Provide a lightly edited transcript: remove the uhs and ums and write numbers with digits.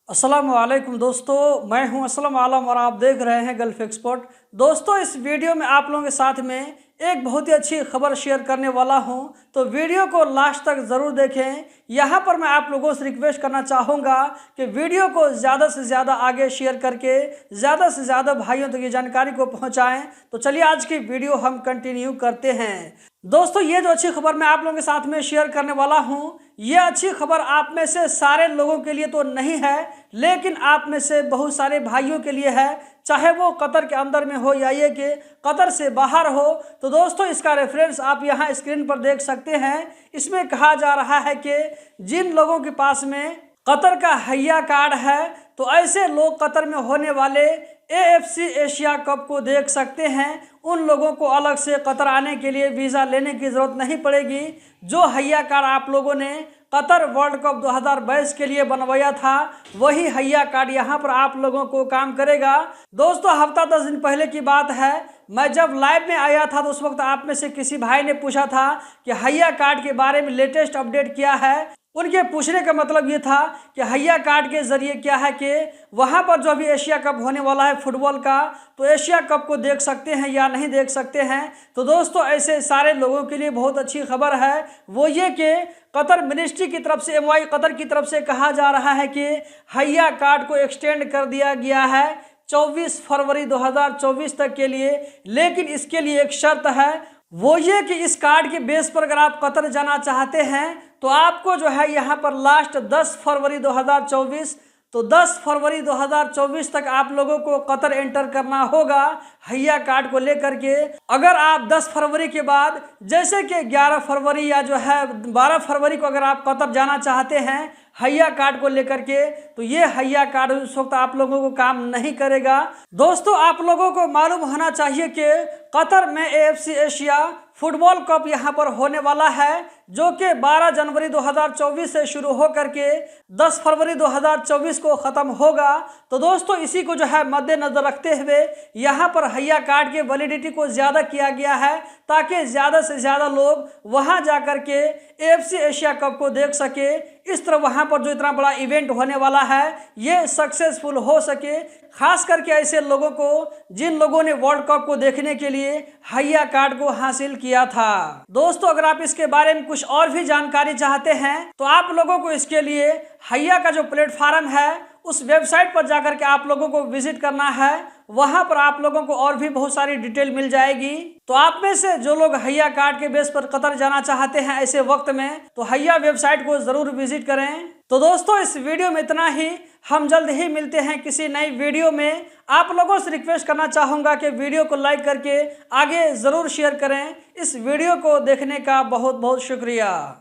अस्सलाम वालेकुम दोस्तों, मैं हूं असलम आलम और आप देख रहे हैं गल्फ एक्सपर्ट। दोस्तों, इस वीडियो में आप लोगों के साथ में एक बहुत ही अच्छी खबर शेयर करने वाला हूं, तो वीडियो को लास्ट तक ज़रूर देखें। यहां पर मैं आप लोगों से रिक्वेस्ट करना चाहूँगा कि वीडियो को ज़्यादा से ज़्यादा आगे शेयर करके ज़्यादा से ज़्यादा भाइयों तक ये जानकारी को पहुँचाएँ। तो चलिए आज की वीडियो हम कंटिन्यू करते हैं। दोस्तों, ये जो अच्छी खबर मैं आप लोगों के साथ में शेयर करने वाला हूँ, ये अच्छी खबर आप में से सारे लोगों के लिए तो नहीं है, लेकिन आप में से बहुत सारे भाइयों के लिए है, चाहे वो कतर के अंदर में हो या ये कि कतर से बाहर हो। तो दोस्तों, इसका रेफरेंस आप यहाँ स्क्रीन पर देख सकते हैं। इसमें कहा जा रहा है कि जिन लोगों के पास में कतर का हैया कार्ड है, तो ऐसे लोग कतर में होने वाले AFC एशिया कप को देख सकते हैं। उन लोगों को अलग से कतर आने के लिए वीज़ा लेने की ज़रूरत नहीं पड़ेगी। जो हैया कार्ड आप लोगों ने कतर वर्ल्ड कप 2022 के लिए बनवाया था, वही हैया कार्ड यहाँ पर आप लोगों को काम करेगा। दोस्तों, हफ्ता 10 दिन पहले की बात है, मैं जब लाइव में आया था तो उस वक्त आप में से किसी भाई ने पूछा था कि हैया कार्ड के बारे में लेटेस्ट अपडेट क्या है। उनके पूछने का मतलब ये था कि हैया कार्ड के ज़रिए क्या है कि वहाँ पर जो अभी एशिया कप होने वाला है फुटबॉल का, तो एशिया कप को देख सकते हैं या नहीं देख सकते हैं। तो दोस्तों, ऐसे सारे लोगों के लिए बहुत अच्छी खबर है, वो ये कि कतर मिनिस्ट्री की तरफ से, MOI कतर की तरफ से कहा जा रहा है कि हैया कार्ड को एक्सटेंड कर दिया गया है 24 फरवरी 2024 तक के लिए। लेकिन इसके लिए एक शर्त है, वो ये कि इस कार्ड के बेस पर अगर आप कतर जाना चाहते हैं तो आपको जो है यहाँ पर लास्ट 10 फरवरी 2024, तो 10 फरवरी 2024 तक आप लोगों को कतर एंटर करना होगा हैया कार्ड को लेकर के। अगर आप 10 फरवरी के बाद, जैसे कि 11 फरवरी या जो है 12 फरवरी को अगर आप कतर जाना चाहते हैं हैया कार्ड को लेकर के, तो ये हैया कार्ड उस वक्त आप लोगों को काम नहीं करेगा। दोस्तों, आप लोगों को मालूम होना चाहिए कि कतर में AFC एशिया फुटबॉल कप यहाँ पर होने वाला है, जो कि 12 जनवरी 2024 से शुरू हो करके 10 फरवरी 2024 को ख़त्म होगा। तो दोस्तों, इसी को जो है मद्देनज़र रखते हुए यहाँ पर हैया कार्ड के वैलिडिटी को ज़्यादा किया गया है, ताकि ज़्यादा से ज़्यादा लोग वहाँ जा कर के AFC एशिया कप को देख सके। इस तरह वहाँ पर जो इतना बड़ा इवेंट होने वाला है ये सक्सेसफुल हो सके, खास करके ऐसे लोगों को जिन लोगों ने वर्ल्ड कप को देखने के लिए हैया कार्ड को हासिल किया था। दोस्तों, अगर आप इसके बारे में कुछ और भी जानकारी चाहते हैं तो आप लोगों को इसके लिए हैया का जो प्लेटफार्म है उस वेबसाइट पर जाकर के आप लोगों को विजिट करना है। वहां पर आप लोगों को और भी बहुत सारी डिटेल मिल जाएगी। तो आप में से जो लोग हैया कार्ड के बेस पर कतर जाना चाहते हैं ऐसे वक्त में, तो हैया वेबसाइट को जरूर विजिट करें। तो दोस्तों, इस वीडियो में इतना ही। हम जल्द ही मिलते हैं किसी नई वीडियो में। आप लोगों से रिक्वेस्ट करना चाहूँगा कि वीडियो को लाइक करके आगे ज़रूर शेयर करें। इस वीडियो को देखने का बहुत बहुत शुक्रिया।